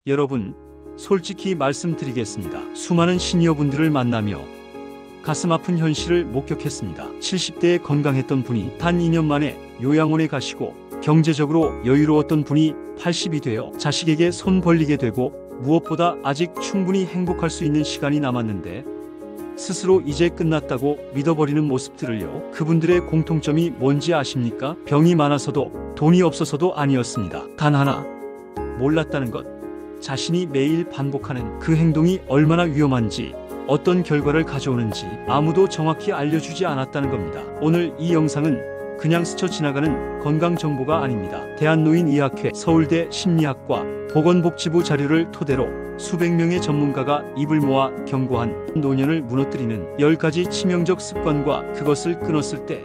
여러분, 솔직히 말씀드리겠습니다. 수많은 시니어분들을 만나며 가슴 아픈 현실을 목격했습니다. 70대에 건강했던 분이 단 2년 만에 요양원에 가시고, 경제적으로 여유로웠던 분이 80이 되어 자식에게 손 벌리게 되고, 무엇보다 아직 충분히 행복할 수 있는 시간이 남았는데 스스로 이제 끝났다고 믿어버리는 모습들을요. 그분들의 공통점이 뭔지 아십니까? 병이 많아서도 돈이 없어서도 아니었습니다. 단 하나, 몰랐다는 것. 자신이 매일 반복하는 그 행동이 얼마나 위험한지, 어떤 결과를 가져오는지 아무도 정확히 알려주지 않았다는 겁니다. 오늘 이 영상은 그냥 스쳐 지나가는 건강 정보가 아닙니다. 대한노인의학회, 서울대 심리학과, 보건복지부 자료를 토대로 수백 명의 전문가가 입을 모아 경고한 노년을 무너뜨리는 10가지 치명적 습관과 그것을 끊었을 때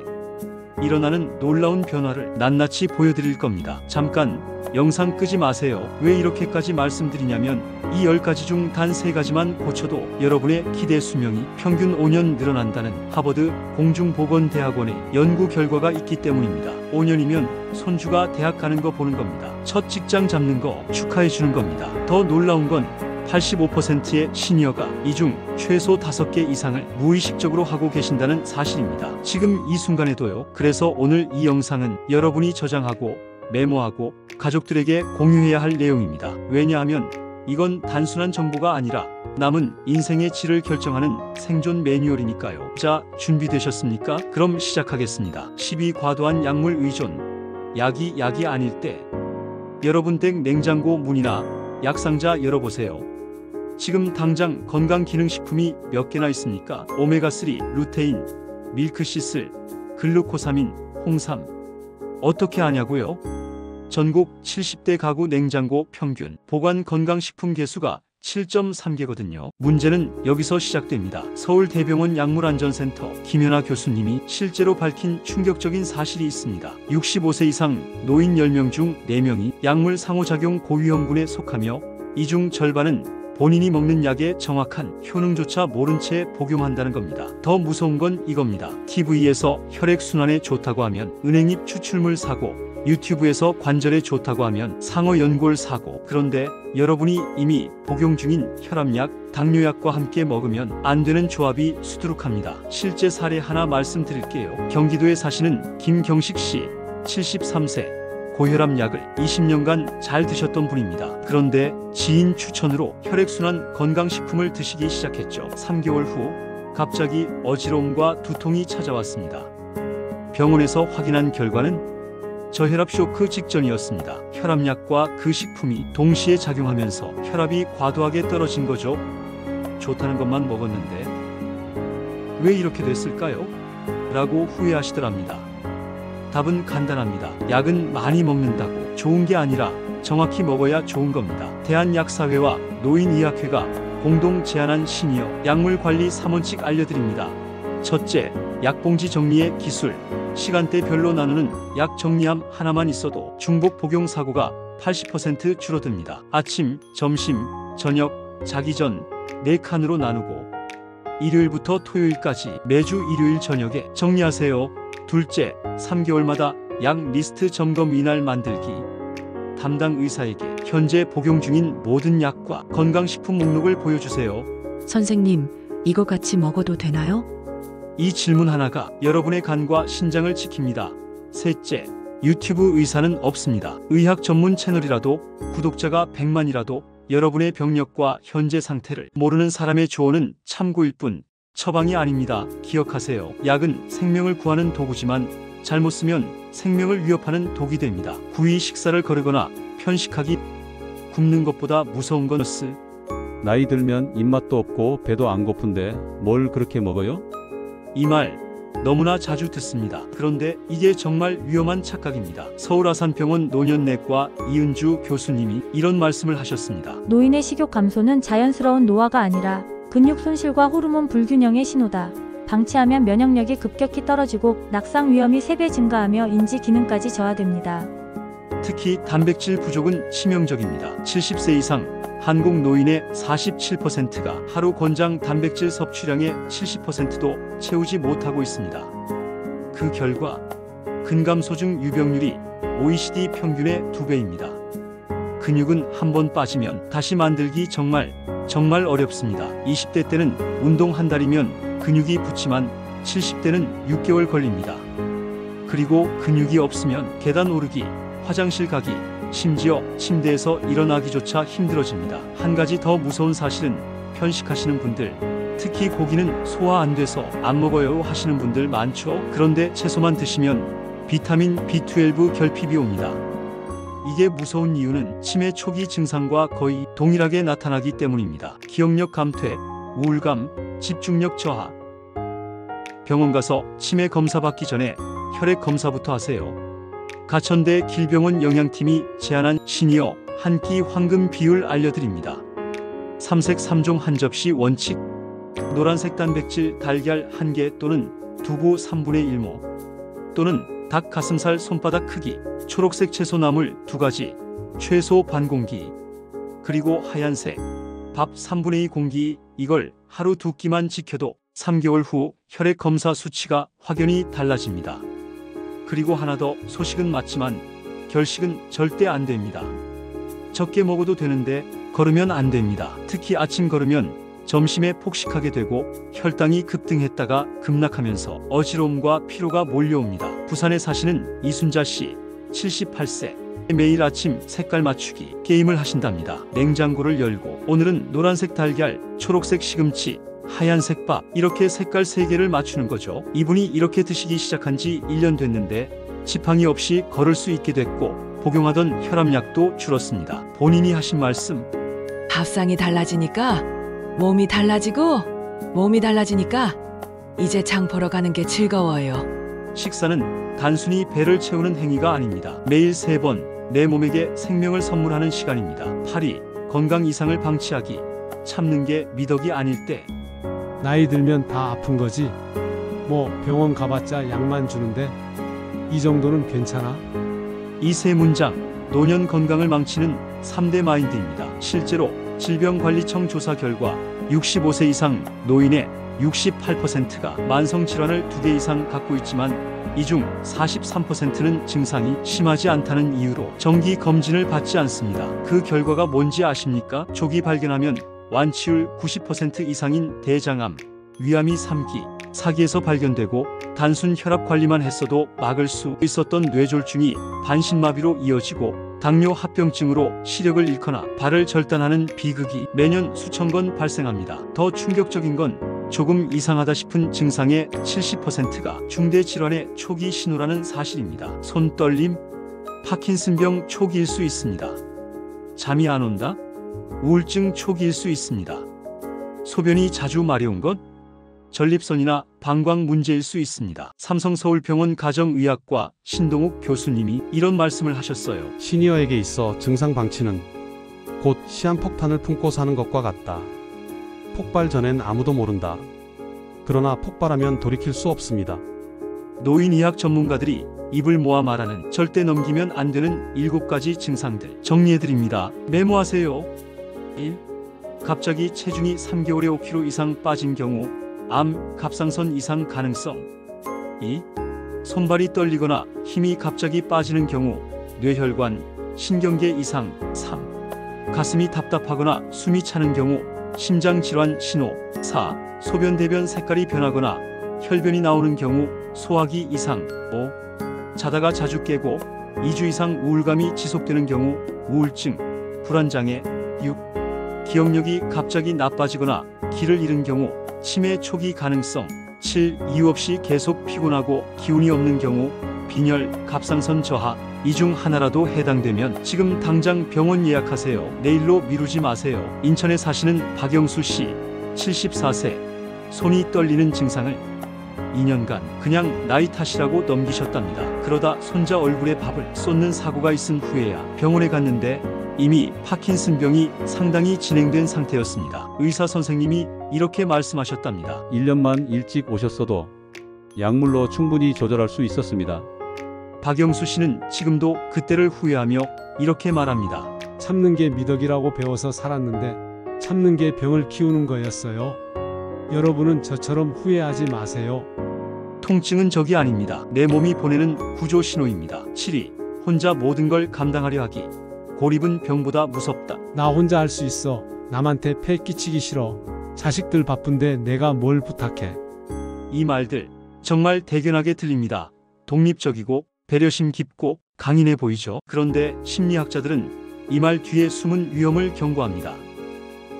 일어나는 놀라운 변화를 낱낱이 보여드릴 겁니다. 잠깐 영상 끄지 마세요. 왜 이렇게까지 말씀드리냐면 이 10가지 중 단 3가지만 고쳐도 여러분의 기대 수명이 평균 5년 늘어난다는 하버드 공중보건대학원의 연구 결과가 있기 때문입니다. 5년이면 손주가 대학 가는 거 보는 겁니다. 첫 직장 잡는 거 축하해 주는 겁니다. 더 놀라운 건 85%의 시니어가 이 중 최소 5개 이상을 무의식적으로 하고 계신다는 사실입니다. 지금 이 순간에도요. 그래서 오늘 이 영상은 여러분이 저장하고 메모하고 가족들에게 공유해야 할 내용입니다. 왜냐하면 이건 단순한 정보가 아니라 남은 인생의 질을 결정하는 생존 매뉴얼이니까요. 자, 준비되셨습니까? 그럼 시작하겠습니다. 12. 과도한 약물 의존. 약이 아닐 때 여러분 댁 냉장고 문이나 약상자 열어보세요. 지금 당장 건강기능식품이 몇 개나 있습니까? 오메가3, 루테인, 밀크시슬, 글루코사민, 홍삼. 어떻게 아냐고요? 전국 70대 가구 냉장고 평균 보관 건강식품 개수가 7.3개거든요. 문제는 여기서 시작됩니다. 서울대병원 약물안전센터 김연아 교수님이 실제로 밝힌 충격적인 사실이 있습니다. 65세 이상 노인 10명 중 4명이 약물 상호작용 고위험군에 속하며 이 중 절반은 본인이 먹는 약의 정확한 효능조차 모른 채 복용한다는 겁니다. 더 무서운 건 이겁니다. TV에서 혈액순환에 좋다고 하면 은행잎 추출물 사고, 유튜브에서 관절에 좋다고 하면 상어 연골 사고. 그런데 여러분이 이미 복용 중인 혈압약, 당뇨약과 함께 먹으면 안 되는 조합이 수두룩합니다. 실제 사례 하나 말씀드릴게요. 경기도에 사시는 김경식 씨, 73세. 고혈압 약을 20년간 잘 드셨던 분입니다. 그런데 지인 추천으로 혈액순환 건강식품을 드시기 시작했죠. 3개월 후 갑자기 어지러움과 두통이 찾아왔습니다. 병원에서 확인한 결과는 저혈압 쇼크 직전이었습니다. 혈압약과 그 식품이 동시에 작용하면서 혈압이 과도하게 떨어진 거죠. 좋다는 것만 먹었는데 왜 이렇게 됐을까요? 라고 후회하시더랍니다. 답은 간단합니다. 약은 많이 먹는다고 좋은 게 아니라 정확히 먹어야 좋은 겁니다. 대한약사회와 노인의학회가 공동 제안한 시니어 약물관리 3원칙 알려드립니다. 첫째, 약봉지 정리의 기술. 시간대별로 나누는 약 정리함 하나만 있어도 중복 복용 사고가 80% 줄어듭니다. 아침, 점심, 저녁, 자기 전 4칸으로 나누고 일요일부터 토요일까지 매주 일요일 저녁에 정리하세요. 둘째, 3개월마다 약 리스트 점검 이날 만들기. 담당 의사에게 현재 복용 중인 모든 약과 건강식품 목록을 보여주세요. 선생님, 이거 같이 먹어도 되나요? 이 질문 하나가 여러분의 간과 신장을 지킵니다. 셋째, 유튜브 의사는 없습니다. 의학 전문 채널이라도 구독자가 100만이라도 여러분의 병력과 현재 상태를 모르는 사람의 조언은 참고일 뿐 처방이 아닙니다. 기억하세요. 약은 생명을 구하는 도구지만 잘못 쓰면 생명을 위협하는 독이 됩니다. 구이 식사를 거르거나 편식하기. 굶는 것보다 무서운 건 나이 들면 입맛도 없고 배도 안 고픈데 뭘 그렇게 먹어요? 이 말 너무나 자주 듣습니다. 그런데 이게 정말 위험한 착각입니다. 서울아산병원 노년내과 이은주 교수님이 이런 말씀을 하셨습니다. 노인의 식욕 감소는 자연스러운 노화가 아니라 근육 손실과 호르몬 불균형의 신호다. 방치하면 면역력이 급격히 떨어지고 낙상 위험이 3배 증가하며 인지 기능까지 저하됩니다. 특히 단백질 부족은 치명적입니다. 70세 이상 한국 노인의 47%가 하루 권장 단백질 섭취량의 70%도 채우지 못하고 있습니다. 그 결과 근감소증 유병률이 OECD 평균의 2배입니다. 근육은 한번 빠지면 다시 만들기 정말 어렵습니다. 20대 때는 운동 한 달이면 근육이 붙지만 70대는 6개월 걸립니다. 그리고 근육이 없으면 계단 오르기, 화장실 가기, 심지어 침대에서 일어나기조차 힘들어집니다. 한 가지 더 무서운 사실은 편식하시는 분들, 특히 고기는 소화 안 돼서 안 먹어요 하시는 분들 많죠. 그런데 채소만 드시면 비타민 B12 결핍이 옵니다. 이게 무서운 이유는 치매 초기 증상과 거의 동일하게 나타나기 때문입니다. 기억력 감퇴, 우울감, 집중력 저하. 병원 가서 치매 검사 받기 전에 혈액 검사부터 하세요. 가천대 길병원 영양팀이 제안한 시니어 한 끼 황금 비율 알려드립니다. 삼색 3종 한 접시 원칙. 노란색 단백질 달걀 1개 또는 두부 3분의 1모 또는 닭 가슴살 손바닥 크기, 초록색 채소 나물 2가지, 최소 반 공기, 그리고 하얀색 밥 3분의 2 공기. 이걸 하루 2끼만 지켜도 3개월 후 혈액 검사 수치가 확연히 달라집니다. 그리고 하나 더, 소식은 맞지만 결식은 절대 안 됩니다. 적게 먹어도 되는데 걸으면 안 됩니다. 특히 아침 걸으면 점심에 폭식하게 되고 혈당이 급등했다가 급락하면서 어지러움과 피로가 몰려옵니다. 부산에 사시는 이순자 씨, 78세. 매일 아침 색깔 맞추기 게임을 하신답니다. 냉장고를 열고 오늘은 노란색 달걀, 초록색 시금치, 하얀색 밥, 이렇게 색깔 3개를 맞추는 거죠. 이분이 이렇게 드시기 시작한 지 1년 됐는데 지팡이 없이 걸을 수 있게 됐고 복용하던 혈압약도 줄었습니다. 본인이 하신 말씀, 밥상이 달라지니까 몸이 달라지고 몸이 달라지니까 이제 장 보러 가는 게 즐거워요. 식사는 단순히 배를 채우는 행위가 아닙니다. 매일 3번 내 몸에게 생명을 선물하는 시간입니다. 8위, 건강 이상을 방치하기. 참는 게 미덕이 아닐 때. 나이 들면 다 아픈 거지. 뭐 병원 가봤자 약만 주는데 이 정도는 괜찮아? 이 세 문장, 노년 건강을 망치는 3대 마인드입니다. 실제로 질병관리청 조사 결과 65세 이상 노인의 68%가 만성질환을 2개 이상 갖고 있지만 이 중 43%는 증상이 심하지 않다는 이유로 정기 검진을 받지 않습니다. 그 결과가 뭔지 아십니까? 조기 발견하면 완치율 90% 이상인 대장암, 위암이 3기, 4기에서 발견되고 단순 혈압 관리만 했어도 막을 수 있었던 뇌졸중이 반신마비로 이어지고 당뇨 합병증으로 시력을 잃거나 발을 절단하는 비극이 매년 수천 건 발생합니다. 더 충격적인 건 조금 이상하다 싶은 증상의 70%가 중대 질환의 초기 신호라는 사실입니다. 손떨림, 파킨슨병 초기일 수 있습니다. 잠이 안 온다? 우울증 초기일 수 있습니다. 소변이 자주 마려운 것? 전립선이나 방광 문제일 수 있습니다. 삼성서울병원 가정의학과 신동욱 교수님이 이런 말씀을 하셨어요. 시니어에게 있어 증상 방치는 곧 시한폭탄을 품고 사는 것과 같다. 폭발 전엔 아무도 모른다. 그러나 폭발하면 돌이킬 수 없습니다. 노인의학 전문가들이 입을 모아 말하는 절대 넘기면 안 되는 7가지 증상들 정리해드립니다. 메모하세요. 1. 갑자기 체중이 3개월에 5kg 이상 빠진 경우 암, 갑상선 이상 가능성. 2. 손발이 떨리거나 힘이 갑자기 빠지는 경우 뇌혈관, 신경계 이상. 3. 가슴이 답답하거나 숨이 차는 경우 심장질환 신호. 4. 소변 대변 색깔이 변하거나 혈변이 나오는 경우 소화기 이상. 5. 자다가 자주 깨고 2주 이상 우울감이 지속되는 경우 우울증, 불안장애. 6. 기억력이 갑자기 나빠지거나 기를 잃은 경우 치매 초기 가능성. 7. 이유 없이 계속 피곤하고 기운이 없는 경우 빈혈, 갑상선 저하. 이 중 하나라도 해당되면 지금 당장 병원 예약하세요. 내일로 미루지 마세요. 인천에 사시는 박영수 씨, 74세. 손이 떨리는 증상을 2년간 그냥 나이 탓이라고 넘기셨답니다. 그러다 손자 얼굴에 밥을 쏟는 사고가 있은 후에야 병원에 갔는데 이미 파킨슨병이 상당히 진행된 상태였습니다. 의사 선생님이 이렇게 말씀하셨답니다. 1년만 일찍 오셨어도 약물로 충분히 조절할 수 있었습니다. 박영수 씨는 지금도 그때를 후회하며 이렇게 말합니다. 참는 게 미덕이라고 배워서 살았는데 참는 게 병을 키우는 거였어요. 여러분은 저처럼 후회하지 마세요. 통증은 적이 아닙니다. 내 몸이 보내는 구조 신호입니다. 7위, 혼자 모든 걸 감당하려 하기. 고립은 병보다 무섭다. 나 혼자 할 수 있어. 남한테 폐 끼치기 싫어. 자식들 바쁜데 내가 뭘 부탁해. 이 말들 정말 대견하게 들립니다. 독립적이고 배려심 깊고 강인해 보이죠. 그런데 심리학자들은 이 말 뒤에 숨은 위험을 경고합니다.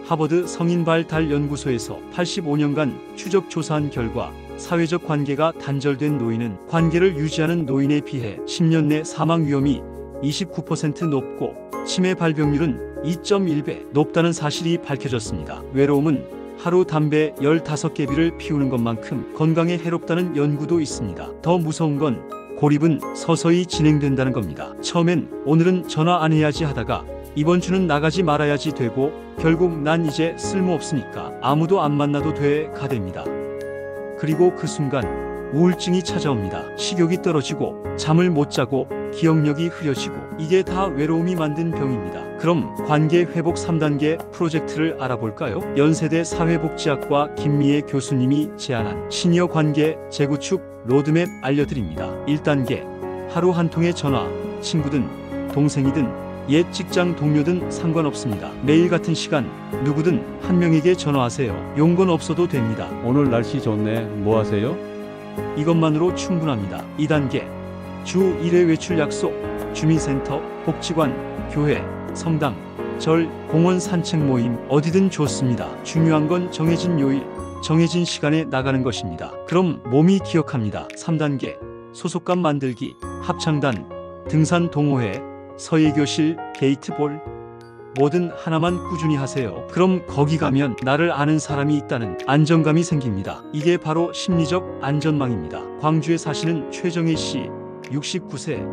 하버드 성인발달 연구소에서 85년간 추적 조사한 결과 사회적 관계가 단절된 노인은 관계를 유지하는 노인에 비해 10년 내 사망 위험이 29% 높고 치매 발병률은 2.1배 높다는 사실이 밝혀졌습니다. 외로움은 하루 담배 15개비를 피우는 것만큼 건강에 해롭다는 연구도 있습니다. 더 무서운 건 고립은 서서히 진행된다는 겁니다. 처음엔 오늘은 전화 안 해야지 하다가 이번 주는 나가지 말아야지 되고 결국 난 이제 쓸모없으니까 아무도 안 만나도 돼가 됩니다. 그리고 그 순간 우울증이 찾아옵니다. 식욕이 떨어지고 잠을 못 자고 기억력이 흐려지고 이게 다 외로움이 만든 병입니다. 그럼 관계 회복 3단계 프로젝트를 알아볼까요? 연세대 사회복지학과 김미애 교수님이 제안한 시니어 관계 재구축 로드맵 알려드립니다. 1단계 하루 한 통의 전화, 친구든 동생이든 옛 직장 동료든 상관없습니다. 매일 같은 시간 누구든 한 명에게 전화하세요. 용건 없어도 됩니다. 오늘 날씨 좋네. 뭐 하세요? 이것만으로 충분합니다. 2단계 주 1회 외출 약속, 주민센터, 복지관, 교회, 성당, 절, 공원 산책 모임 어디든 좋습니다. 중요한 건 정해진 요일, 정해진 시간에 나가는 것입니다. 그럼 몸이 기억합니다. 3단계 소속감 만들기, 합창단, 등산 동호회, 서예교실, 게이트볼 뭐든 하나만 꾸준히 하세요. 그럼 거기 가면 나를 아는 사람이 있다는 안정감이 생깁니다. 이게 바로 심리적 안전망입니다. 광주에 사시는 최정혜 씨 69세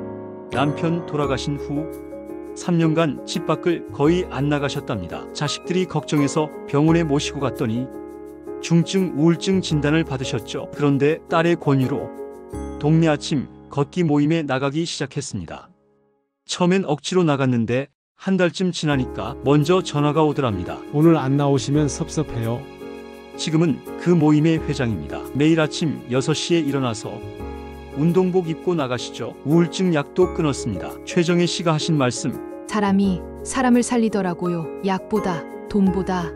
남편 돌아가신 후 3년간 집 밖을 거의 안 나가셨답니다. 자식들이 걱정해서 병원에 모시고 갔더니 중증 우울증 진단을 받으셨죠. 그런데 딸의 권유로 동네 아침 걷기 모임에 나가기 시작했습니다. 처음엔 억지로 나갔는데 한 달쯤 지나니까 먼저 전화가 오더랍니다. 오늘 안 나오시면 섭섭해요. 지금은 그 모임의 회장입니다. 매일 아침 6시에 일어나서 운동복 입고 나가시죠. 우울증 약도 끊었습니다. 최정혜 씨가 하신 말씀 사람이 사람을 살리더라고요. 약보다 돈보다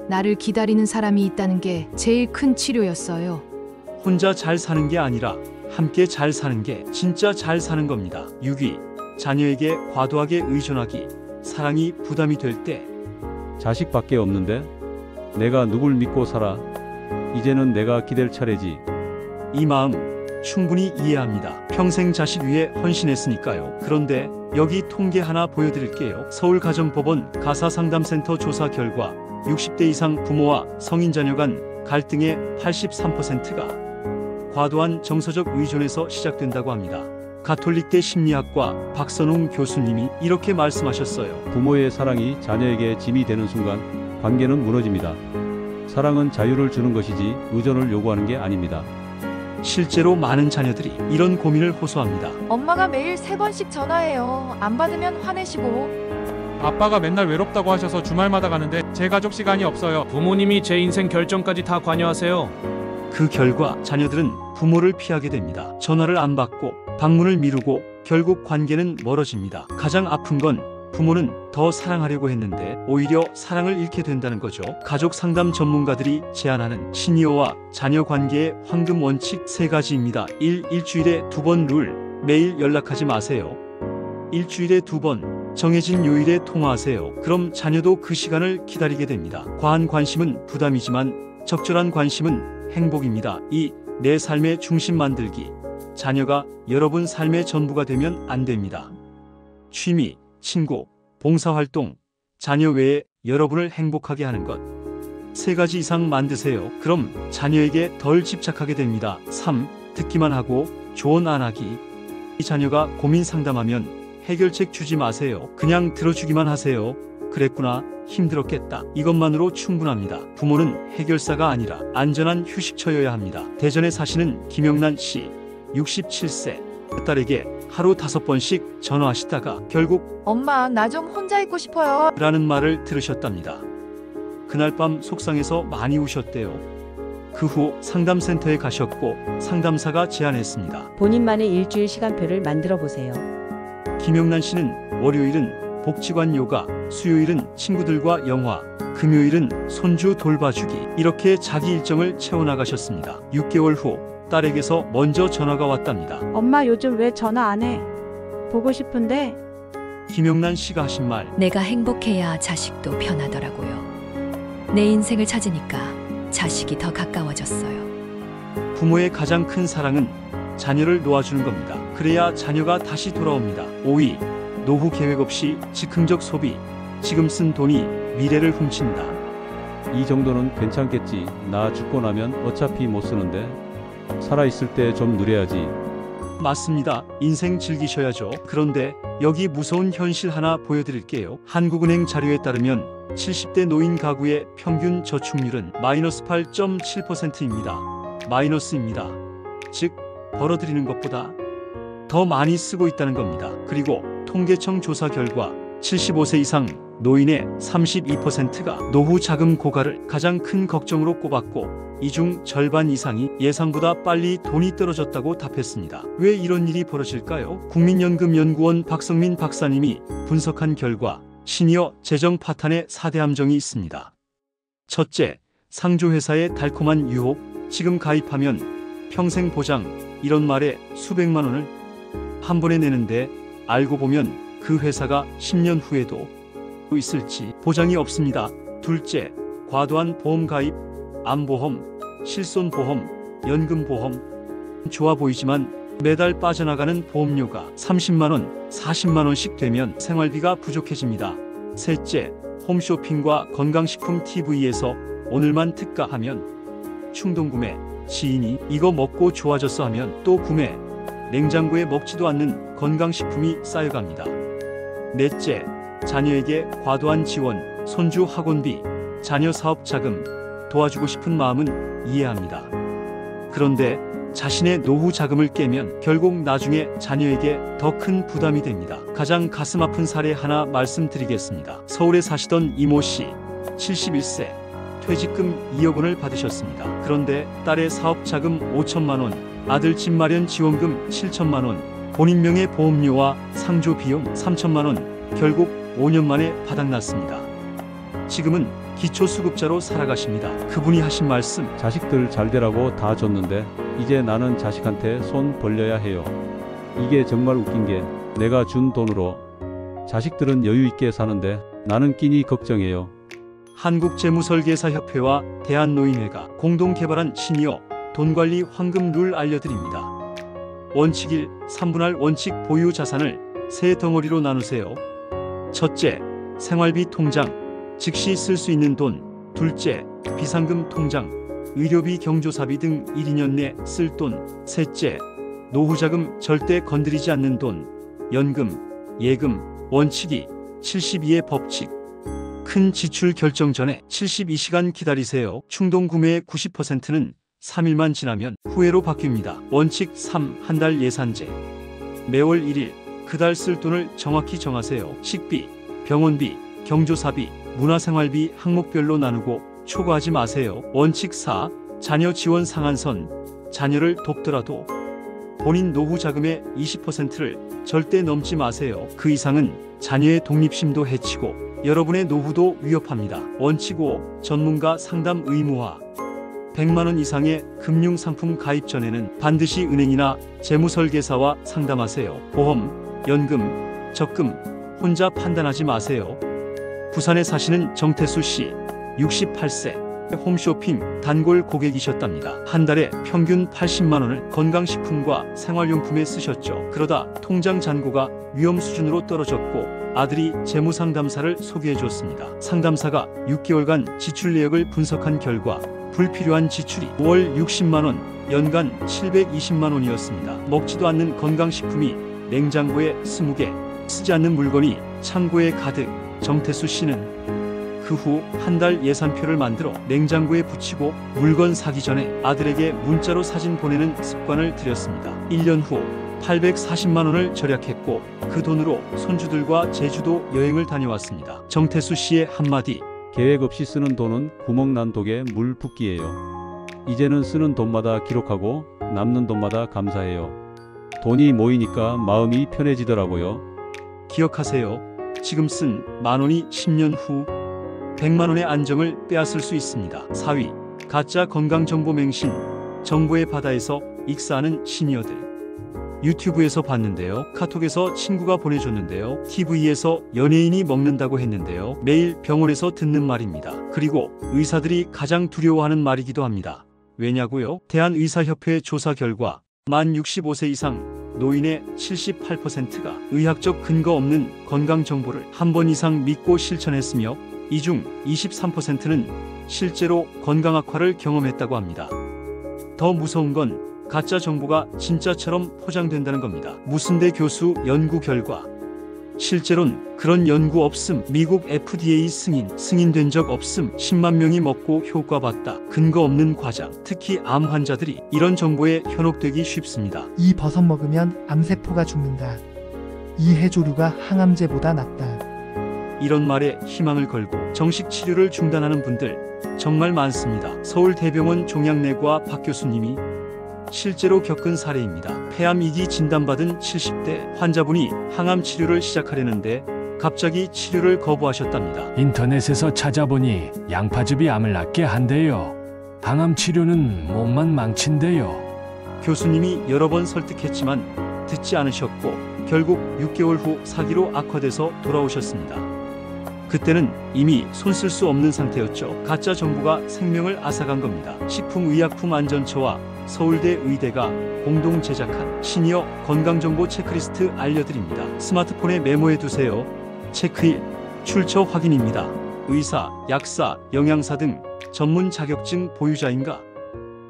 나를 기다리는 사람이 있다는 게 제일 큰 치료였어요. 혼자 잘 사는 게 아니라 함께 잘 사는 게 진짜 잘 사는 겁니다. 6위 자녀에게 과도하게 의존하기 사랑이 부담이 될 때 자식밖에 없는데 내가 누굴 믿고 살아. 이제는 내가 기댈 차례지. 이 마음 충분히 이해합니다. 평생 자식 위해 헌신했으니까요. 그런데 여기 통계 하나 보여드릴게요. 서울가정법원 가사상담센터 조사 결과 60대 이상 부모와 성인 자녀 간 갈등의 83%가 과도한 정서적 의존에서 시작된다고 합니다. 가톨릭대 심리학과 박선웅 교수님이 이렇게 말씀하셨어요. 부모의 사랑이 자녀에게 짐이 되는 순간 관계는 무너집니다. 사랑은 자유를 주는 것이지 의존을 요구하는 게 아닙니다. 실제로 많은 자녀들이 이런 고민을 호소합니다. 엄마가 매일 3번씩 전화해요. 안 받으면 화내시고. 아빠가 맨날 외롭다고 하셔서 주말마다 가는데 제 가족 시간이 없어요. 부모님이 제 인생 결정까지 다 관여하세요. 그 결과 자녀들은 부모를 피하게 됩니다. 전화를 안 받고 방문을 미루고 결국 관계는 멀어집니다. 가장 아픈 건 부모는 더 사랑하려고 했는데 오히려 사랑을 잃게 된다는 거죠. 가족 상담 전문가들이 제안하는 시니어와 자녀 관계의 황금 원칙 3가지입니다. 1. 일주일에 2번 룰. 매일 연락하지 마세요. 일주일에 2번 정해진 요일에 통화하세요. 그럼 자녀도 그 시간을 기다리게 됩니다. 과한 관심은 부담이지만 적절한 관심은 행복입니다. 2. 내 삶의 중심 만들기. 자녀가 여러분 삶의 전부가 되면 안 됩니다. 취미, 친구, 봉사활동, 자녀 외에 여러분을 행복하게 하는 것. 3가지 이상 만드세요. 그럼 자녀에게 덜 집착하게 됩니다. 3. 듣기만 하고 조언 안 하기. 이 자녀가 고민 상담하면 해결책 주지 마세요. 그냥 들어주기만 하세요. 그랬구나. 힘들었겠다. 이것만으로 충분합니다. 부모는 해결사가 아니라 안전한 휴식처여야 합니다. 대전에 사시는 김영란 씨 67세 딸에게 하루 5번씩 전화하시다가 결국 엄마, 나 좀 혼자 있고 싶어요. 라는 말을 들으셨답니다. 그날 밤 속상해서 많이 우셨대요. 그 후 상담센터에 가셨고 상담사가 제안했습니다. 본인만의 일주일 시간표를 만들어 보세요. 김영란 씨는 월요일은 복지관 요가, 수요일은 친구들과 영화, 금요일은 손주 돌봐주기, 이렇게 자기 일정을 채워나가셨습니다. 6개월 후 딸에게서 먼저 전화가 왔답니다. 엄마 요즘 왜 전화 안 해? 보고 싶은데. 김영란 씨가 하신 말. 내가 행복해야 자식도 편하더라고요. 내 인생을 찾으니까 자식이 더 가까워졌어요. 부모의 가장 큰 사랑은 자녀를 놓아주는 겁니다. 그래야 자녀가 다시 돌아옵니다. 5위, 노후 계획 없이 즉흥적 소비. 지금 쓴 돈이 미래를 훔친다. 이 정도는 괜찮겠지. 나 죽고 나면 어차피 못 쓰는데. 살아있을 때 좀 누려야지. 맞습니다. 인생 즐기셔야죠. 그런데 여기 무서운 현실 하나 보여드릴게요. 한국은행 자료에 따르면 70대 노인 가구의 평균 저축률은 마이너스 8.7%입니다. 마이너스입니다. 즉, 벌어들이는 것보다 더 많이 쓰고 있다는 겁니다. 그리고 통계청 조사 결과 75세 이상 노인의 32%가 노후 자금 고갈을 가장 큰 걱정으로 꼽았고, 이 중 절반 이상이 예상보다 빨리 돈이 떨어졌다고 답했습니다. 왜 이런 일이 벌어질까요? 국민연금연구원 박성민 박사님이 분석한 결과 시니어 재정 파탄의 4대 함정이 있습니다. 첫째, 상조회사의 달콤한 유혹. 지금 가입하면 평생 보장, 이런 말에 수백만 원을 한 번에 내는데 알고 보면 그 회사가 10년 후에도 있을지 보장이 없습니다. 둘째, 과도한 보험 가입. 암보험, 실손보험, 연금보험. 좋아 보이지만 매달 빠져나가는 보험료가 30만원, 40만원씩 되면 생활비가 부족해집니다. 셋째, 홈쇼핑과 건강식품 TV에서 오늘만 특가하면 충동구매. 지인이 이거 먹고 좋아졌어 하면 또 구매. 냉장고에 먹지도 않는 건강식품이 쌓여갑니다. 넷째, 자녀에게 과도한 지원. 손주 학원비, 자녀 사업 자금. 도와주고 싶은 마음은 이해합니다. 그런데 자신의 노후 자금을 깨면 결국 나중에 자녀에게 더 큰 부담이 됩니다. 가장 가슴 아픈 사례 하나 말씀드리겠습니다. 서울에 사시던 이모 씨, 71세, 퇴직금 2억 원을 받으셨습니다. 그런데 딸의 사업 자금 5천만 원, 아들 집 마련 지원금 7천만 원, 본인 명의 보험료와 상조 비용 3천만 원, 결국 5년 만에 바닥났습니다. 지금은 기초수급자로 살아가십니다. 그분이 하신 말씀. 자식들 잘 되라고 다 줬는데 이제 나는 자식한테 손 벌려야 해요. 이게 정말 웃긴 게 내가 준 돈으로 자식들은 여유 있게 사는데 나는 끼니 걱정해요. 한국재무설계사협회와 대한노인회가 공동 개발한 시니어 돈관리 황금 룰 알려드립니다. 원칙 1. 3분할 원칙. 보유 자산을 세 덩어리로 나누세요. 첫째, 생활비 통장, 즉시 쓸 수 있는 돈. 둘째, 비상금 통장, 의료비, 경조사비 등 1, 2년 내 쓸 돈. 셋째, 노후자금, 절대 건드리지 않는 돈. 연금, 예금. 원칙 2. 72의 법칙. 큰 지출 결정 전에 72시간 기다리세요. 충동 구매의 90%는 3일만 지나면 후회로 바뀝니다. 원칙 3. 한 달 예산제. 매월 1일 그달 쓸 돈을 정확히 정하세요. 식비, 병원비, 경조사비, 문화생활비 항목별로 나누고 초과하지 마세요. 원칙 4. 자녀 지원 상한선. 자녀를 돕더라도 본인 노후 자금의 20%를 절대 넘지 마세요. 그 이상은 자녀의 독립심도 해치고 여러분의 노후도 위협합니다. 원칙 5. 전문가 상담 의무화. 100만 원 이상의 금융상품 가입 전에는 반드시 은행이나 재무설계사와 상담하세요. 보험, 연금, 적금 혼자 판단하지 마세요. 부산에 사시는 정태수 씨, 68세, 홈쇼핑 단골 고객이셨답니다. 한 달에 평균 80만 원을 건강식품과 생활용품에 쓰셨죠. 그러다 통장 잔고가 위험 수준으로 떨어졌고 아들이 재무상담사를 소개해줬습니다. 상담사가 6개월간 지출 내역을 분석한 결과 불필요한 지출이 월 60만 원, 연간 720만 원이었습니다. 먹지도 않는 건강식품이 냉장고에 20개, 쓰지 않는 물건이 창고에 가득. 정태수 씨는 그 후 한 달 예산표를 만들어 냉장고에 붙이고 물건 사기 전에 아들에게 문자로 사진 보내는 습관을 들였습니다. 1년 후 840만 원을 절약했고 그 돈으로 손주들과 제주도 여행을 다녀왔습니다. 정태수 씨의 한마디. 계획 없이 쓰는 돈은 구멍 난 독에 물 붓기예요. 이제는 쓰는 돈마다 기록하고 남는 돈마다 감사해요. 돈이 모이니까 마음이 편해지더라고요. 기억하세요. 지금 쓴 10,000원이 10년 후 100만 원의 안정을 빼앗을 수 있습니다. 4위, 가짜 건강정보 맹신. 정보의 바다에서 익사하는 시니어들. 유튜브에서 봤는데요. 카톡에서 친구가 보내줬는데요. TV에서 연예인이 먹는다고 했는데요. 매일 병원에서 듣는 말입니다. 그리고 의사들이 가장 두려워하는 말이기도 합니다. 왜냐고요? 대한의사협회 조사 결과 만 65세 이상 노인의 78%가 의학적 근거 없는 건강정보를 한 번 이상 믿고 실천했으며 이 중 23%는 실제로 건강 악화를 경험했다고 합니다. 더 무서운 건 가짜 정보가 진짜처럼 포장된다는 겁니다. 무슨대 교수 연구 결과. 실제론 그런 연구 없음. 미국 FDA 승인된 적 없음. 10만 명이 먹고 효과 봤다. 근거 없는 과장. 특히 암 환자들이 이런 정보에 현혹되기 쉽습니다. 이 버섯 먹으면 암세포가 죽는다. 이 해조류가 항암제보다 낫다. 이런 말에 희망을 걸고 정식 치료를 중단하는 분들 정말 많습니다. 서울대병원 종양내과 박 교수님이 실제로 겪은 사례입니다. 폐암 2기 진단받은 70대 환자분이 항암 치료를 시작하려는데 갑자기 치료를 거부하셨답니다. 인터넷에서 찾아보니 양파즙이 암을 낫게 한대요. 항암 치료는 몸만 망친대요. 교수님이 여러 번 설득했지만 듣지 않으셨고 결국 6개월 후 사기로 악화돼서 돌아오셨습니다. 그때는 이미 손 쓸 수 없는 상태였죠. 가짜 정보가 생명을 앗아간 겁니다. 식품의약품안전처와 서울대 의대가 공동 제작한 시니어 건강정보 체크리스트 알려드립니다. 스마트폰에 메모해 두세요. 체크 1. 출처 확인입니다. 의사, 약사, 영양사 등 전문 자격증 보유자인가?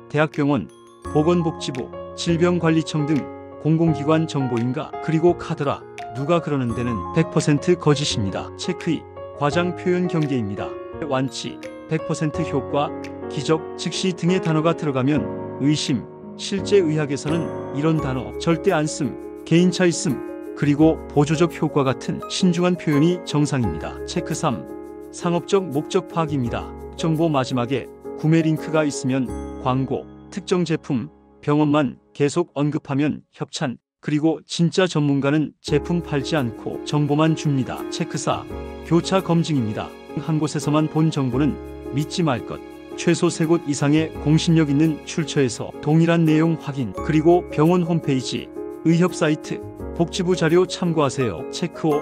대학병원, 보건복지부, 질병관리청 등 공공기관 정보인가? 그리고 카더라. 누가 그러는 데는 100% 거짓입니다. 체크 2. 과장 표현 경계입니다. 완치, 100% 효과, 기적, 즉시 등의 단어가 들어가면 의심. 실제 의학에서는 이런 단어 절대 안 씀, 개인차 있음, 그리고 보조적 효과 같은 신중한 표현이 정상입니다. 체크 3. 상업적 목적 파악입니다. 정보 마지막에 구매 링크가 있으면 광고, 특정 제품, 병원만 계속 언급하면 협찬, 그리고 진짜 전문가는 제품 팔지 않고 정보만 줍니다. 체크 4. 교차 검증입니다. 한 곳에서만 본 정보는 믿지 말 것. 최소 3곳 이상의 공신력 있는 출처에서 동일한 내용 확인. 그리고 병원 홈페이지, 의협 사이트, 복지부 자료 참고하세요. 체크 5.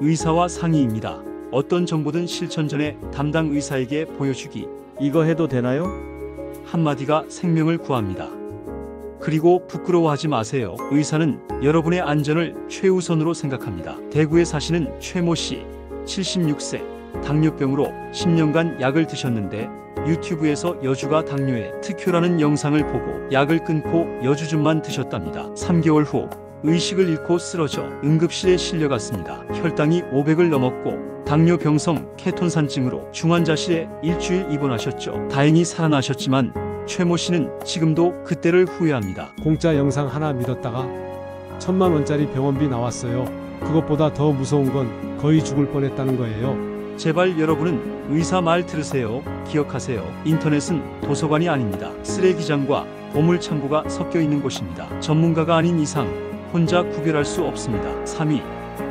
의사와 상의입니다. 어떤 정보든 실천 전에 담당 의사에게 보여주기. 이거 해도 되나요? 한마디가 생명을 구합니다. 그리고 부끄러워하지 마세요. 의사는 여러분의 안전을 최우선으로 생각합니다. 대구에 사시는 최모 씨, 76세, 당뇨병으로 10년간 약을 드셨는데 유튜브에서 여주가 당뇨에 특효라는 영상을 보고 약을 끊고 여주즙만 드셨답니다. 3개월 후 의식을 잃고 쓰러져 응급실에 실려갔습니다. 혈당이 500을 넘었고 당뇨병성 케톤산증으로 중환자실에 일주일 입원하셨죠. 다행히 살아나셨지만 최모 씨는 지금도 그때를 후회합니다. 공짜 영상 하나 믿었다가 1,000만 원짜리 병원비 나왔어요. 그것보다 더 무서운 건 거의 죽을 뻔했다는 거예요. 제발 여러분은 의사 말 들으세요. 기억하세요. 인터넷은 도서관이 아닙니다. 쓰레기장과 보물창고가 섞여 있는 곳입니다. 전문가가 아닌 이상 혼자 구별할 수 없습니다. 3위.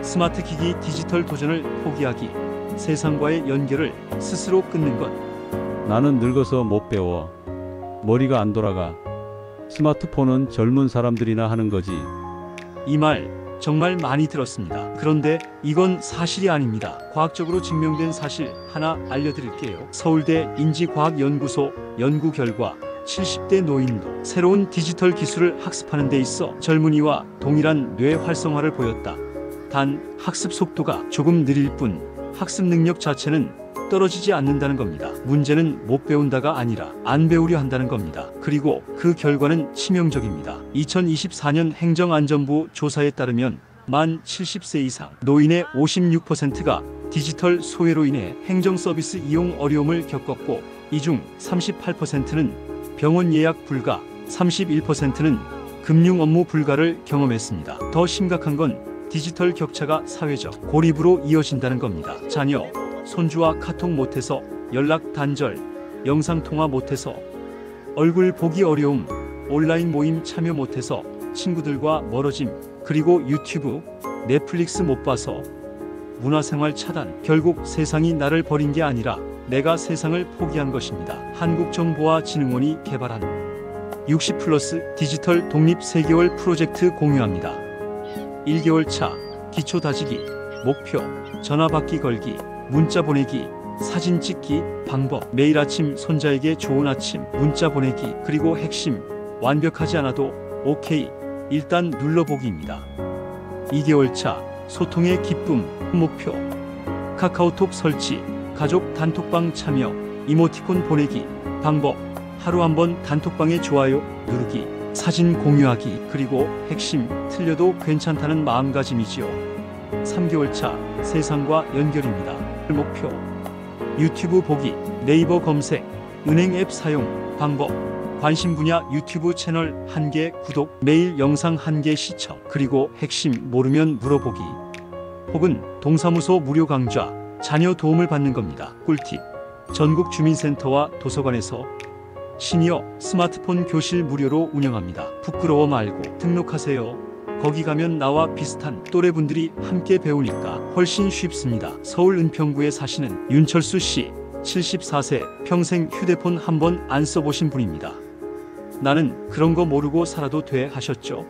스마트 기기 디지털 도전을 포기하기. 세상과의 연결을 스스로 끊는 것. 나는 늙어서 못 배워. 머리가 안 돌아가. 스마트폰은 젊은 사람들이나 하는 거지. 이 말 정말 많이 들었습니다. 그런데 이건 사실이 아닙니다. 과학적으로 증명된 사실 하나 알려드릴게요. 서울대 인지과학연구소 연구 결과 70대 노인도 새로운 디지털 기술을 학습하는 데 있어 젊은이와 동일한 뇌 활성화를 보였다. 단 학습 속도가 조금 느릴 뿐 학습 능력 자체는 떨어지지 않는다는 겁니다. 문제는 못 배운다가 아니라 안 배우려 한다는 겁니다. 그리고 그 결과는 치명적입니다. 2024년 행정안전부 조사에 따르면 만 70세 이상 노인의 56%가 디지털 소외로 인해 행정 서비스 이용 어려움을 겪었고 이 중 38%는 병원 예약 불가, 31%는 금융 업무 불가를 경험했습니다. 더 심각한 건 디지털 격차가 사회적 고립으로 이어진다는 겁니다. 자녀, 손주와 카톡 못해서 연락 단절, 영상통화 못해서 얼굴 보기 어려움, 온라인 모임 참여 못해서 친구들과 멀어짐, 그리고 유튜브, 넷플릭스 못 봐서 문화생활 차단. 결국 세상이 나를 버린 게 아니라 내가 세상을 포기한 것입니다. 한국정보화진흥원이 개발한 60플러스 디지털 독립 3개월 프로젝트 공유합니다. 1개월 차 기초 다지기, 목표, 전화 받기 걸기, 문자 보내기, 사진 찍기, 방법. 매일 아침 손자에게 좋은 아침 문자 보내기. 그리고 핵심, 완벽하지 않아도 오케이, 일단 눌러보기입니다. 2개월 차 소통의 기쁨, 목표, 카카오톡 설치, 가족 단톡방 참여, 이모티콘 보내기. 방법, 하루 한 번 단톡방에 좋아요 누르기, 사진 공유하기. 그리고 핵심, 틀려도 괜찮다는 마음가짐이지요. 3개월 차 세상과 연결입니다. 목표, 유튜브 보기, 네이버 검색, 은행 앱 사용. 방법, 관심 분야 유튜브 채널 1개 구독, 매일 영상 1개 시청. 그리고 핵심, 모르면 물어보기 혹은 동사무소 무료 강좌, 자녀 도움을 받는 겁니다. 꿀팁, 전국 주민센터와 도서관에서 시니어 스마트폰 교실 무료로 운영합니다. 부끄러워 말고 등록하세요. 거기 가면 나와 비슷한 또래분들이 함께 배우니까 훨씬 쉽습니다. 서울 은평구에 사시는 윤철수 씨, 74세, 평생 휴대폰 한 번 안 써보신 분입니다. 나는 그런 거 모르고 살아도 돼 하셨죠.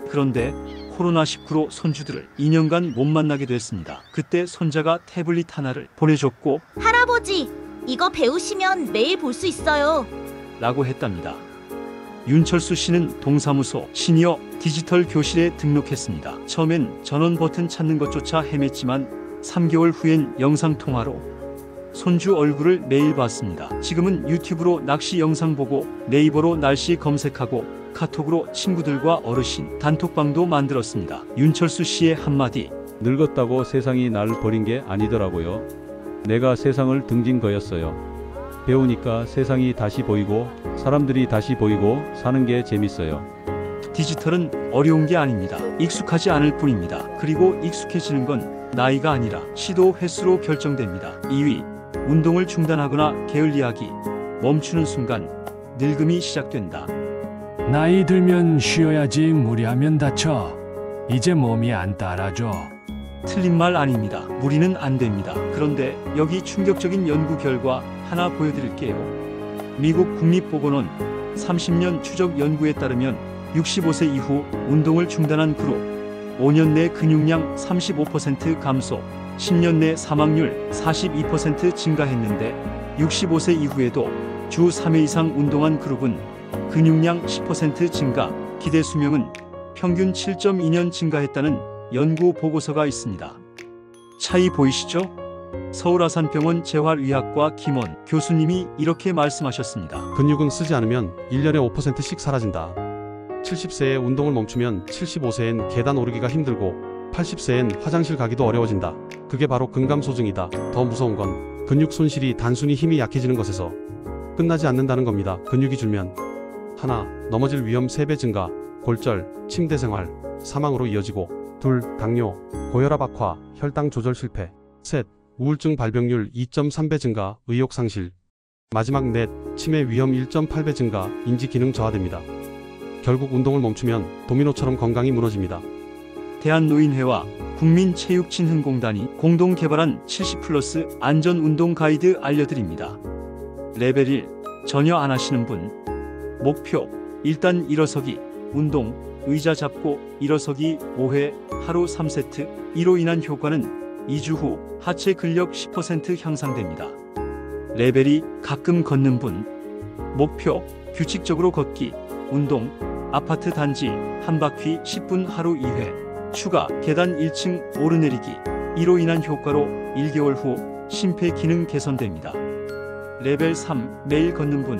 그런데 코로나19로 손주들을 2년간 못 만나게 됐습니다. 그때 손자가 태블릿 하나를 보내줬고, 할아버지, 이거 배우시면 매일 볼 수 있어요 라고 했답니다. 윤철수 씨는 동사무소 시니어 디지털 교실에 등록했습니다. 처음엔 전원 버튼 찾는 것조차 헤맸지만 3개월 후엔 영상통화로 손주 얼굴을 매일 봤습니다. 지금은 유튜브로 낚시 영상 보고, 네이버로 날씨 검색하고, 카톡으로 친구들과 어르신 단톡방도 만들었습니다. 윤철수 씨의 한마디, 늙었다고 세상이 날 버린 게 아니더라고요. 내가 세상을 등진 거였어요. 배우니까 세상이 다시 보이고 사람들이 다시 보이고 사는 게 재밌어요. 디지털은 어려운 게 아닙니다. 익숙하지 않을 뿐입니다. 그리고 익숙해지는 건 나이가 아니라 시도 횟수로 결정됩니다. 2위, 운동을 중단하거나 게을리하기. 멈추는 순간 늙음이 시작된다. 나이 들면 쉬어야지 무리하면 다쳐. 이제 몸이 안 따라줘. 틀린 말 아닙니다. 무리는 안 됩니다. 그런데 여기 충격적인 연구 결과 하나 보여드릴게요. 미국 국립보건원 30년 추적 연구에 따르면 65세 이후 운동을 중단한 그룹 5년 내 근육량 35% 감소, 10년 내 사망률 42% 증가했는데 65세 이후에도 주 3회 이상 운동한 그룹은 근육량 10% 증가, 기대 수명은 평균 7.2년 증가했다는 연구 보고서가 있습니다. 차이 보이시죠? 서울 아산병원 재활의학과 김원 교수님이 이렇게 말씀하셨습니다. 근육은 쓰지 않으면 1년에 5%씩 사라진다. 70세에 운동을 멈추면 75세엔 계단 오르기가 힘들고 80세엔 화장실 가기도 어려워진다. 그게 바로 근감소증이다. 더 무서운 건 근육 손실이 단순히 힘이 약해지는 것에서 끝나지 않는다는 겁니다. 근육이 줄면 하나, 넘어질 위험 3배 증가, 골절, 침대 생활, 사망으로 이어지고, 둘, 당뇨, 고혈압 악화, 혈당 조절 실패, 셋, 우울증 발병률 2.3배 증가, 의욕 상실, 마지막 넷, 치매 위험 1.8배 증가, 인지 기능 저하됩니다. 결국 운동을 멈추면 도미노처럼 건강이 무너집니다. 대한노인회와 국민체육진흥공단이 공동 개발한 70플러스 안전운동 가이드 알려드립니다. 레벨 1, 전혀 안 하시는 분. 목표, 일단 일어서기, 운동, 의자 잡고 일어서기 5회, 하루 3세트. 이로 인한 효과는 2주 후 하체 근력 10% 향상됩니다. 레벨 2, 가끔 걷는 분. 목표, 규칙적으로 걷기, 운동, 아파트 단지 한 바퀴 10분 하루 2회. 추가, 계단 1층 오르내리기. 이로 인한 효과로 1개월 후 심폐 기능 개선됩니다. 레벨 3, 매일 걷는 분.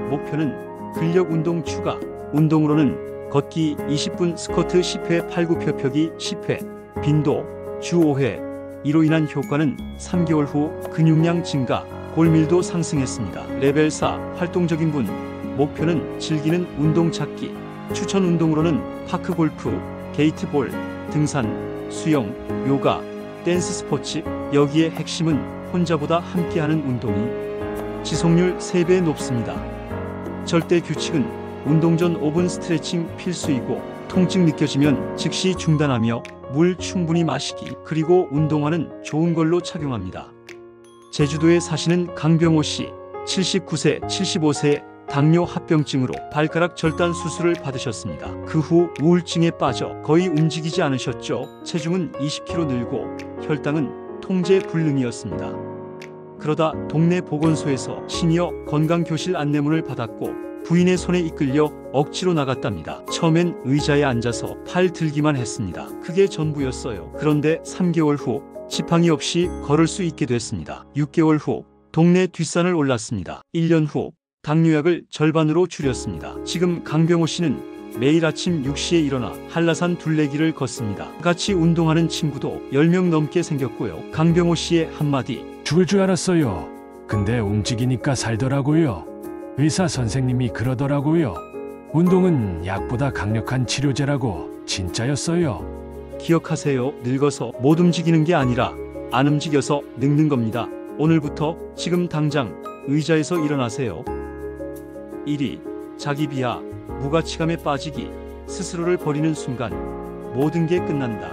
목표는 근력 운동 추가, 운동으로는 걷기 20분, 스쿼트 10회, 팔굽혀펴기 10회, 빈도 주 5회. 이로 인한 효과는 3개월 후 근육량 증가, 골밀도 상승했습니다. 레벨 4, 활동적인 분. 목표는 즐기는 운동 찾기, 추천 운동으로는 파크 골프, 게이트볼, 등산, 수영, 요가, 댄스 스포츠. 여기에 핵심은 혼자보다 함께하는 운동이 지속률 3배 높습니다. 절대 규칙은 운동 전 5분 스트레칭 필수이고, 통증 느껴지면 즉시 중단하며 물 충분히 마시기, 그리고 운동화는 좋은 걸로 착용합니다. 제주도에 사시는 강병호 씨, 79세, 75세 당뇨 합병증으로 발가락 절단 수술을 받으셨습니다. 그 후 우울증에 빠져 거의 움직이지 않으셨죠. 체중은 20kg 늘고 혈당은 통제 불능이었습니다. 그러다 동네 보건소에서 시니어 건강교실 안내문을 받았고 부인의 손에 이끌려 억지로 나갔답니다. 처음엔 의자에 앉아서 팔 들기만 했습니다. 그게 전부였어요. 그런데 3개월 후 지팡이 없이 걸을 수 있게 됐습니다. 6개월 후 동네 뒷산을 올랐습니다. 1년 후 당뇨약을 절반으로 줄였습니다. 지금 강병호 씨는 매일 아침 6시에 일어나 한라산 둘레길을 걷습니다. 같이 운동하는 친구도 10명 넘게 생겼고요. 강병호 씨의 한마디, 죽을 줄 알았어요. 근데 움직이니까 살더라고요. 의사 선생님이 그러더라고요. 운동은 약보다 강력한 치료제라고. 진짜였어요. 기억하세요. 늙어서 못 움직이는 게 아니라 안 움직여서 늙는 겁니다. 오늘부터 지금 당장 의자에서 일어나세요. 1위, 자기 비하, 무가치감에 빠지기. 스스로를 버리는 순간 모든 게 끝난다.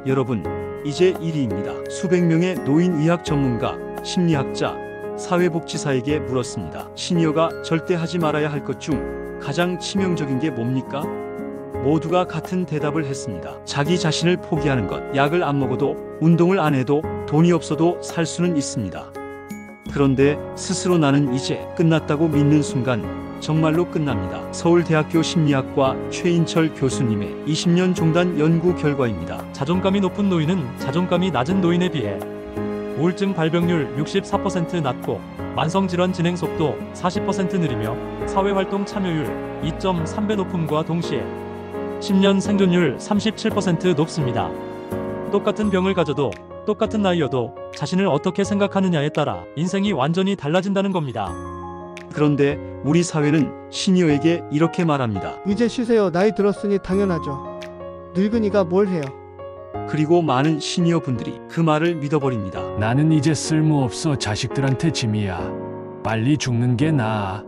여러분, 이제 1위입니다. 수백 명의 노인의학 전문가, 심리학자, 사회복지사에게 물었습니다. 시니어가 절대 하지 말아야 할 것 중 가장 치명적인 게 뭡니까? 모두가 같은 대답을 했습니다. 자기 자신을 포기하는 것. 약을 안 먹어도, 운동을 안 해도, 돈이 없어도 살 수는 있습니다. 그런데 스스로 나는 이제 끝났다고 믿는 순간 정말로 끝납니다. 서울대학교 심리학과 최인철 교수님의 20년 종단 연구 결과입니다. 자존감이 높은 노인은 자존감이 낮은 노인에 비해 우울증 발병률 64% 낮고 만성질환 진행 속도 40% 느리며 사회활동 참여율 2.3배 높음과 동시에 10년 생존율 37% 높습니다. 똑같은 병을 가져도 똑같은 나이여도 자신을 어떻게 생각하느냐에 따라 인생이 완전히 달라진다는 겁니다. 그런데 우리 사회는 시니어에게 이렇게 말합니다. 이제 쉬세요. 나이 들었으니 당연하죠. 늙은이가 뭘 해요. 그리고 많은 시니어 분들이 그 말을 믿어버립니다. 나는 이제 쓸모없어. 자식들한테 짐이야. 빨리 죽는 게 나아.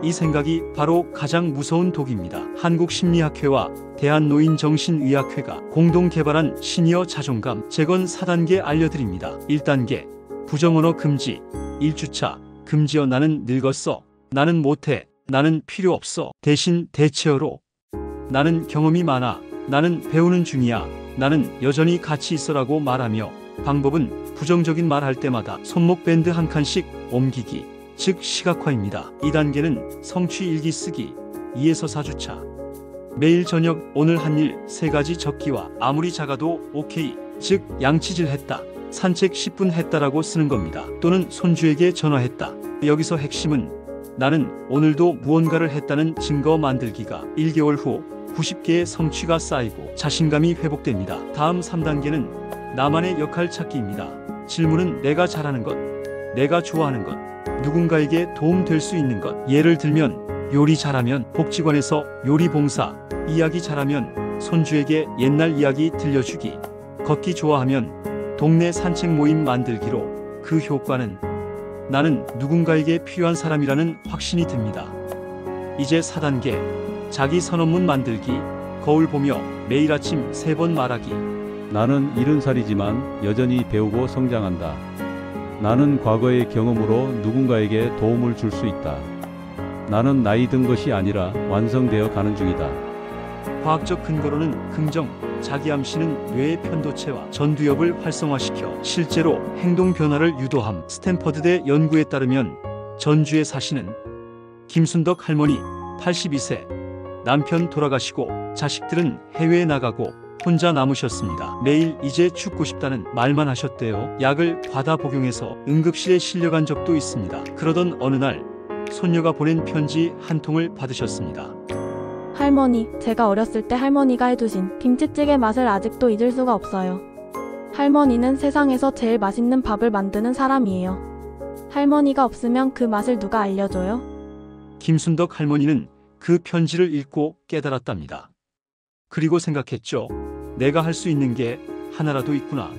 이 생각이 바로 가장 무서운 독입니다. 한국심리학회와 대한노인정신의학회가 공동 개발한 시니어 자존감 재건 4단계 알려드립니다. 1단계, 부정언어 금지. 1주차, 금지어. 나는 늙었어. 나는 못해. 나는 필요 없어. 대신 대체어로 나는 경험이 많아. 나는 배우는 중이야. 나는 여전히 같이 있어라고 말하며, 방법은 부정적인 말 할 때마다 손목 밴드 한 칸씩 옮기기, 즉 시각화입니다. 2단계는 성취 일기 쓰기. 2에서 4주차. 매일 저녁 오늘 한 일 3가지 적기와 아무리 작아도 오케이, 즉 양치질 했다, 산책 10분 했다라고 쓰는 겁니다. 또는 손주에게 전화했다. 여기서 핵심은 나는 오늘도 무언가를 했다는 증거 만들기가 1개월 후 90개의 성취가 쌓이고 자신감이 회복됩니다. 다음 3단계는 나만의 역할 찾기입니다. 질문은 내가 잘하는 것, 내가 좋아하는 것, 누군가에게 도움될 수 있는 것. 예를 들면 요리 잘하면 복지관에서 요리 봉사, 이야기 잘하면 손주에게 옛날 이야기 들려주기, 걷기 좋아하면 동네 산책 모임 만들기로. 그 효과는 나는 누군가에게 필요한 사람이라는 확신이 듭니다. 이제 4단계, 자기 선언문 만들기. 거울 보며 매일 아침 3번 말하기. 나는 70살이지만 여전히 배우고 성장한다. 나는 과거의 경험으로 누군가에게 도움을 줄 수 있다. 나는 나이 든 것이 아니라 완성되어 가는 중이다. 과학적 근거로는 긍정, 자기암시는 뇌의 편도체와 전두엽을 활성화시켜 실제로 행동 변화를 유도함. 스탠퍼드대 연구에 따르면 전주에 사시는 김순덕 할머니 82세, 남편 돌아가시고 자식들은 해외에 나가고 혼자 남으셨습니다. 매일 이제 죽고 싶다는 말만 하셨대요. 약을 과다 복용해서 응급실에 실려간 적도 있습니다. 그러던 어느 날 손녀가 보낸 편지 한 통을 받으셨습니다. 할머니, 제가 어렸을 때 할머니가 해두신 김치찌개 맛을 아직도 잊을 수가 없어요. 할머니는 세상에서 제일 맛있는 밥을 만드는 사람이에요. 할머니가 없으면 그 맛을 누가 알려줘요? 김순덕 할머니는 그 편지를 읽고 깨달았답니다. 그리고 생각했죠. 내가 할 수 있는 게 하나라도 있구나.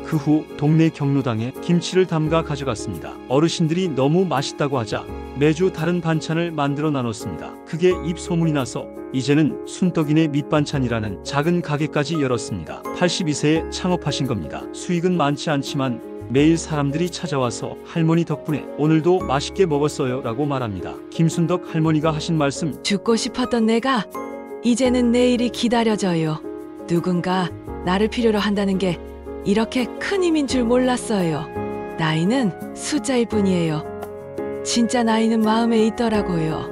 그 후 동네 경로당에 김치를 담가 가져갔습니다. 어르신들이 너무 맛있다고 하자 매주 다른 반찬을 만들어 나눴습니다. 그게 입소문이 나서 이제는 순떡이네 밑반찬이라는 작은 가게까지 열었습니다. 82세에 창업하신 겁니다. 수익은 많지 않지만 매일 사람들이 찾아와서 할머니 덕분에 오늘도 맛있게 먹었어요 라고 말합니다. 김순덕 할머니가 하신 말씀, 죽고 싶었던 내가 이제는 내일이 기다려져요. 누군가 나를 필요로 한다는 게 이렇게 큰 힘인 줄 몰랐어요. 나이는 숫자일 뿐이에요. 진짜 나이는 마음에 있더라고요.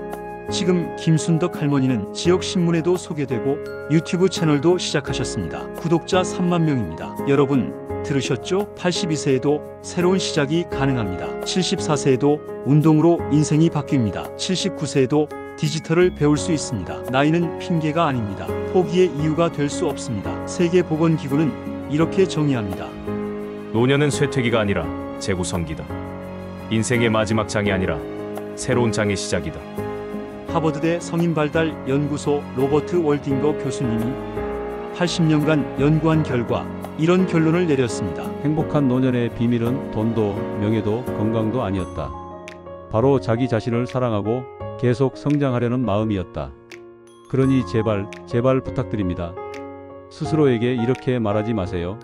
지금 김순덕 할머니는 지역 신문에도 소개되고 유튜브 채널도 시작하셨습니다. 구독자 3만 명입니다. 여러분 들으셨죠? 82세에도 새로운 시작이 가능합니다. 74세에도 운동으로 인생이 바뀝니다. 79세에도 디지털을 배울 수 있습니다. 나이는 핑계가 아닙니다. 포기의 이유가 될 수 없습니다. 세계보건기구는 이렇게 정의합니다. 노년은 쇠퇴기가 아니라 재구성기다. 인생의 마지막 장이 아니라 새로운 장의 시작이다. 하버드대 성인발달연구소 로버트 월딩거 교수님이 80년간 연구한 결과 이런 결론을 내렸습니다. 행복한 노년의 비밀은 돈도 명예도 건강도 아니었다. 바로 자기 자신을 사랑하고 계속 성장하려는 마음이었다. 그러니 제발 부탁드립니다. 스스로에게 이렇게 말하지 마세요.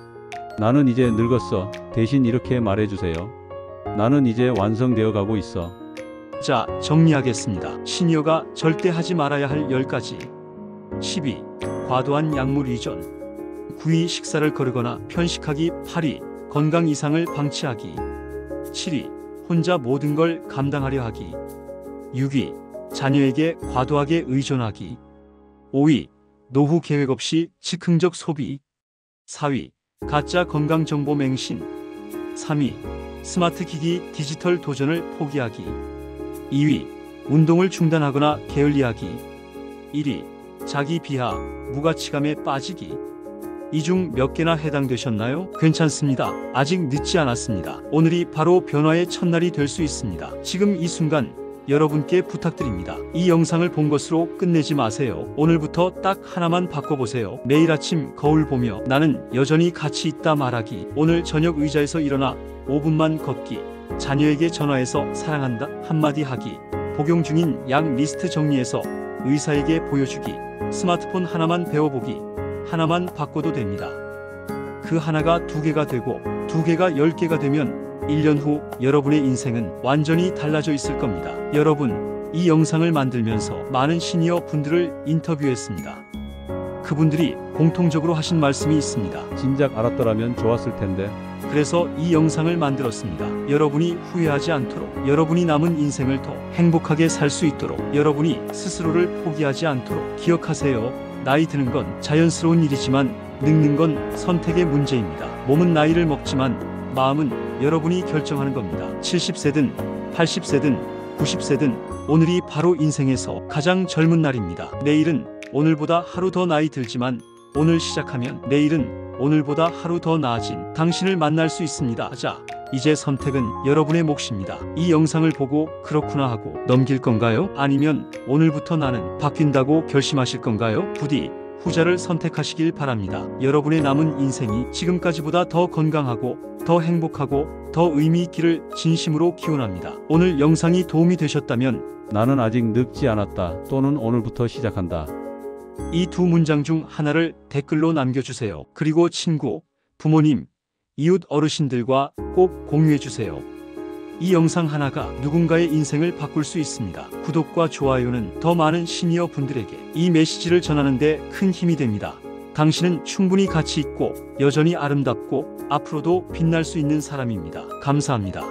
나는 이제 늙었어. 대신 이렇게 말해주세요. 나는 이제 완성되어 가고 있어. 자, 정리하겠습니다. 시니어가 절대 하지 말아야 할 10가지. 12. 과도한 약물 의존. 9위 식사를 거르거나 편식하기. 8위 건강 이상을 방치하기. 7위 혼자 모든 걸 감당하려 하기. 6위 자녀에게 과도하게 의존하기. 5위 노후 계획 없이 즉흥적 소비. 4위 가짜 건강 정보 맹신. 3위 스마트 기기 디지털 도전을 포기하기. 2위 운동을 중단하거나 게을리하기. 1위 자기 비하 무가치감에 빠지기. 이 중 몇 개나 해당되셨나요? 괜찮습니다. 아직 늦지 않았습니다. 오늘이 바로 변화의 첫날이 될 수 있습니다. 지금 이 순간 여러분께 부탁드립니다. 이 영상을 본 것으로 끝내지 마세요. 오늘부터 딱 하나만 바꿔보세요. 매일 아침 거울 보며 나는 여전히 가치 있다 말하기. 오늘 저녁 의자에서 일어나 5분만 걷기. 자녀에게 전화해서 사랑한다 한마디 하기. 복용 중인 약 리스트 정리해서 의사에게 보여주기. 스마트폰 하나만 배워보기. 하나만 바꿔도 됩니다. 그 하나가 2개가 되고 2개가 10개가 되면 1년 후 여러분의 인생은 완전히 달라져 있을 겁니다. 여러분, 이 영상을 만들면서 많은 시니어 분들을 인터뷰했습니다. 그분들이 공통적으로 하신 말씀이 있습니다. 진작 알았더라면 좋았을 텐데. 그래서 이 영상을 만들었습니다. 여러분이 후회하지 않도록, 여러분이 남은 인생을 더 행복하게 살 수 있도록, 여러분이 스스로를 포기하지 않도록. 기억하세요. 나이 드는 건 자연스러운 일이지만 늙는 건 선택의 문제입니다. 몸은 나이를 먹지만 마음은 여러분이 결정하는 겁니다. 70세든 80세든 90세든 오늘이 바로 인생에서 가장 젊은 날입니다. 내일은 오늘보다 하루 더 나이 들지만 오늘 시작하면 내일은 오늘보다 하루 더 나아진 당신을 만날 수 있습니다. 자, 이제 선택은 여러분의 몫입니다. 이 영상을 보고 그렇구나 하고 넘길 건가요? 아니면 오늘부터 나는 바뀐다고 결심하실 건가요? 부디 후자를 선택하시길 바랍니다. 여러분의 남은 인생이 지금까지보다 더 건강하고 더 행복하고 더 의미 있기를 진심으로 기원합니다. 오늘 영상이 도움이 되셨다면 나는 아직 늙지 않았다 또는 오늘부터 시작한다. 이 2 문장 중 하나를 댓글로 남겨주세요. 그리고 친구, 부모님, 이웃 어르신들과 꼭 공유해주세요. 이 영상 하나가 누군가의 인생을 바꿀 수 있습니다. 구독과 좋아요는 더 많은 시니어 분들에게 이 메시지를 전하는 데 큰 힘이 됩니다. 당신은 충분히 가치 있고 여전히 아름답고 앞으로도 빛날 수 있는 사람입니다. 감사합니다.